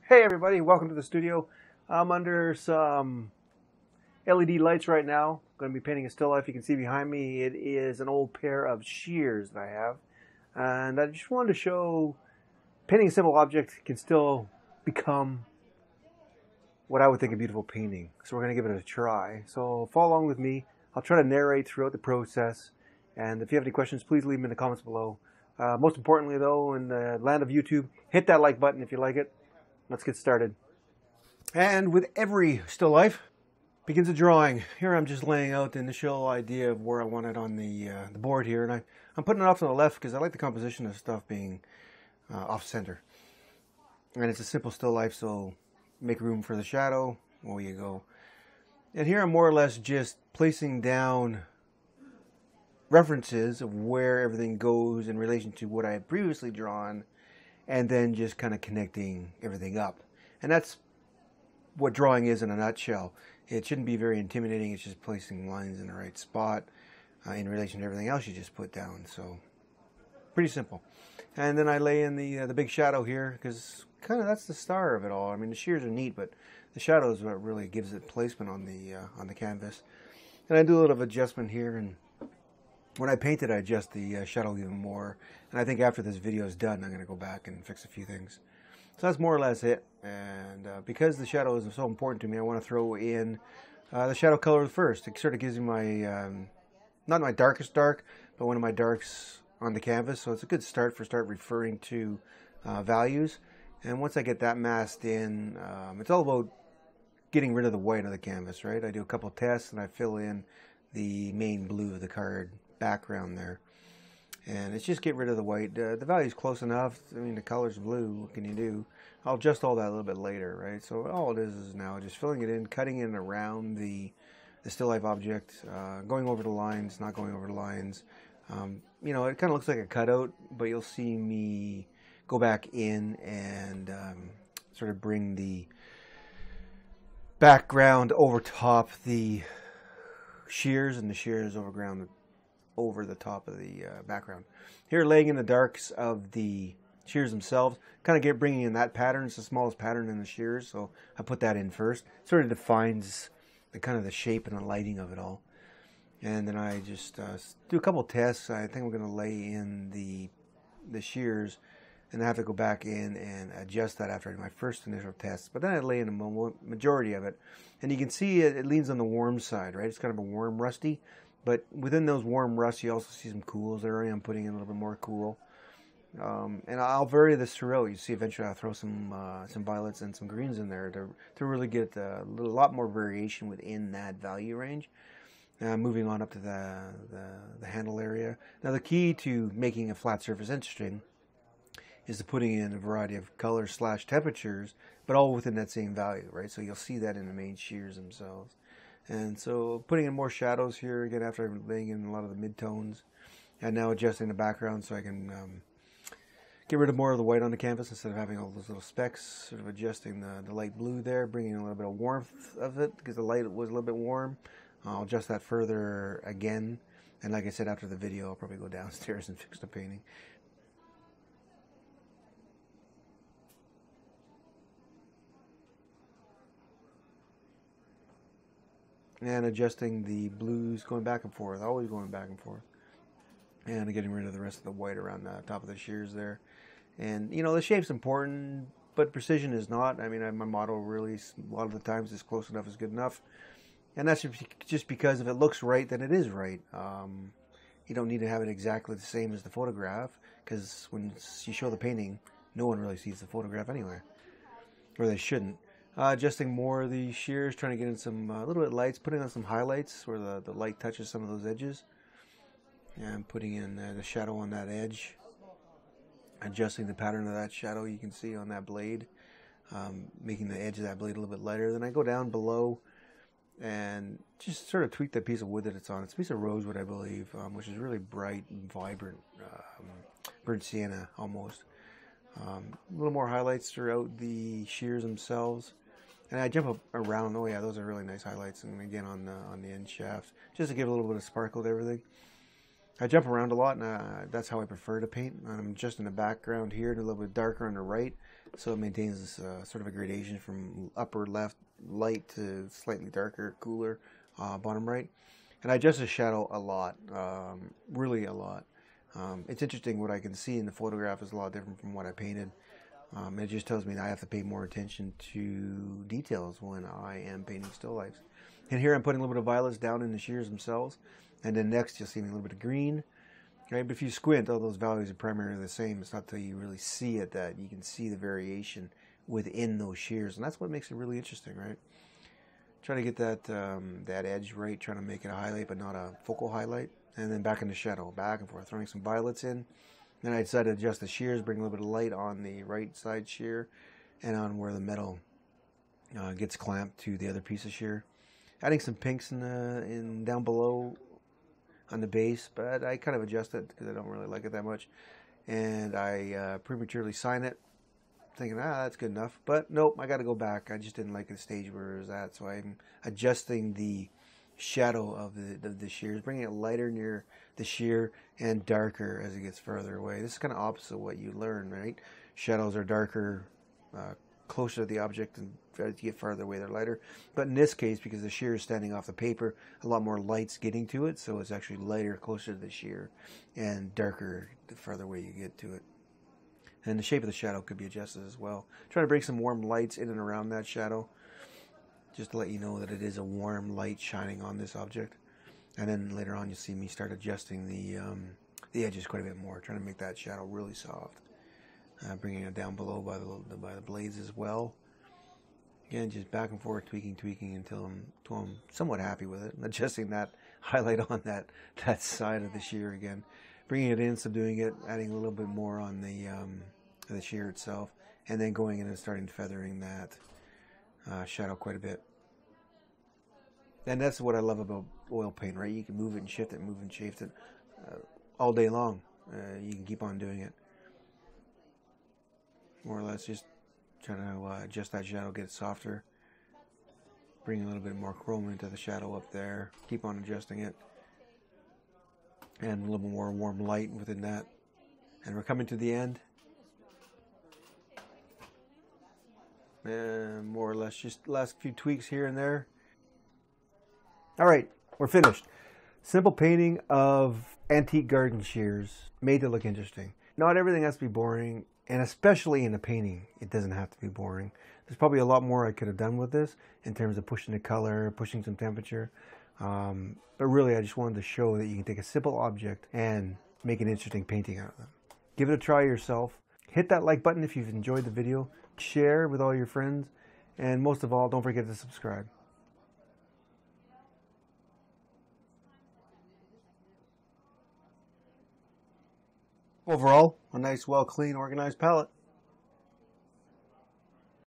Hey everybody, welcome to the studio. I'm under some LED lights right now. I'm going to be painting a still life. You can see behind me it is an old pair of Shears that I have. And I just wanted to show painting a simple object can still become what I would think a beautiful painting. So we're going to give it a try. So follow along with me. I'll try to narrate throughout the process. And if you have any questions, please leave them in the comments below. Most importantly though, in the land of YouTube, hit that like button if you like it. Let's get started. And with every still life begins a drawing. Here I'm just laying out the initial idea of where I want it on the board here, and I'm putting it off to the left because I like the composition of stuff being off center. And it's a simple still life, so make room for the shadow. Away you go. And here I'm more or less just placing down references of where everything goes in relation to what I had previously drawn, and then just kind of connecting everything up. And that's what drawing is in a nutshell. It shouldn't be very intimidating. It's just placing lines in the right spot in relation to everything else you just put down. So pretty simple. And then I lay in the big shadow here because kind of that's the star of it all. I mean, the shears are neat, but the shadow is what really gives it placement on the canvas. And I do a little adjustment here, and when I paint it, I adjust the shadow even more. And I think after this video is done, I'm going to go back and fix a few things. So that's more or less it. And because the shadow is so important to me, I want to throw in the shadow color first. It sort of gives me my, not my darkest dark, but one of my darks on the canvas. So it's a good start referring to values. And once I get that masked in, it's all about getting rid of the white of the canvas, right? I do a couple tests and I fill in the main blue of the card background there, and it's just get rid of the white. The value's close enough. I mean, the color's blue. What can you do? I'll adjust all that a little bit later, right? So all it is now just filling it in, cutting in around the still life object, going over the lines, not going over the lines. You know, it kind of looks like a cutout, but you'll see me go back in and sort of bring the background over top the shears, and the shears over the top of the background. Here, laying in the darks of the shears themselves, kind of bringing in that pattern. It's the smallest pattern in the shears, so I put that in first. It sort of defines the kind of the shape and the lighting of it all. And then I just do a couple tests. I think we're going to lay in the shears, and I have to go back in and adjust that after my first initial test. But then I lay in a majority of it, and you can see it leans on the warm side, right? It's kind of a warm rusty. But within those warm rusts, you also see some cools there. I'm putting in a little bit more cool. And I'll vary this throughout. You see eventually I'll throw some violets and some greens in there to really get a lot more variation within that value range. Moving on up to the handle area. Now the key to making a flat surface interesting is to putting in a variety of colors / temperatures, but all within that same value, right? So you'll see that in the main shears themselves. And so putting in more shadows here, again, after laying in a lot of the mid-tones, and now adjusting the background so I can get rid of more of the white on the canvas instead of having all those little specks, sort of adjusting the light blue there, bringing in a little bit of warmth of it because the light was a little bit warm. I'll adjust that further again. And like I said, after the video, I'll probably go downstairs and fix the painting. And adjusting the blues, going back and forth, always going back and forth. And getting rid of the rest of the white around the top of the shears there. And, you know, the shape's important, but precision is not. I mean, my motto really, a lot of the times, is close enough is good enough. And that's just because if it looks right, then it is right. You don't need to have it exactly the same as the photograph, because when you show the painting, no one really sees the photograph anyway. Or they shouldn't. Adjusting more of the shears, trying to get in some a little bit of lights, putting on some highlights where the light touches some of those edges, and putting in the shadow on that edge, adjusting the pattern of that shadow you can see on that blade, making the edge of that blade a little bit lighter. Then I go down below and just sort of tweak the piece of wood that it's on. It's a piece of rosewood, I believe, which is really bright and vibrant, burnt sienna almost. A little more highlights throughout the shears themselves. And I jump up around. Oh yeah, those are really nice highlights. And again on the end shafts, just to give a little bit of sparkle to everything. I jump around a lot, and that's how I prefer to paint. I'm just in the background here, and a little bit darker on the right, so it maintains this sort of a gradation from upper left light to slightly darker, cooler bottom right. And I adjust the shadow a lot, really a lot. It's interesting, what I can see in the photograph is a lot different from what I painted. It just tells me that I have to pay more attention to details when I am painting still lifes. And here I'm putting a little bit of violets down in the shears themselves. And then next you'll see a little bit of green. Right? But if you squint, all those values are primarily the same. It's not until you really see it that you can see the variation within those shears. And that's what makes it really interesting, right? Try to get that that edge right, trying to make it a highlight but not a focal highlight. And then back in the shadow, back and forth, throwing some violets in. Then I decided to adjust the shears, bring a little bit of light on the right side shear and on where the metal gets clamped to the other piece of shear. Adding some pinks in down below on the base, but I kind of adjust it because I don't really like it that much. And I prematurely sign it, thinking, that's good enough. But nope, I got to go back. I just didn't like the stage where it was at, so I'm adjusting the shadow of the shears, bringing it lighter near the shear and darker as it gets further away. This is kind of opposite of what you learn, right? Shadows are darker closer to the object, and as you get farther away they're lighter. But in this case, because the shear is standing off the paper, a lot more light's getting to it, so it's actually lighter closer to the shear and darker the farther away you get to it. And the shape of the shadow could be adjusted as well. Try to bring some warm lights in and around that shadow, just to let you know that it is a warm light shining on this object. And then later on you'll see me start adjusting the edges quite a bit more, trying to make that shadow really soft. Bringing it down below by the blades as well. Again, just back and forth, tweaking until I'm somewhat happy with it. Adjusting that highlight on that side of the shear again. Bringing it in, subduing it, adding a little bit more on the shear itself. And then going in and starting feathering that shadow quite a bit. And that's what I love about oil paint, right? You can move it and shift it, move and shift it all day long. You can keep on doing it. More or less just trying to adjust that shadow, get it softer. Bring a little bit more chrome into the shadow up there. Keep on adjusting it. And a little more warm light within that. And we're coming to the end. And more or less just last few tweaks here and there. Alright, we're finished. Simple painting of antique garden shears, made to look interesting. Not everything has to be boring. And especially in a painting, it doesn't have to be boring. There's probably a lot more I could have done with this in terms of pushing the color, pushing some temperature. But really, I just wanted to show that you can take a simple object and make an interesting painting out of them. Give it a try yourself. Hit that like button if you've enjoyed the video. Share with all your friends. And most of all, don't forget to subscribe. Overall, a nice, well, clean, organized palette.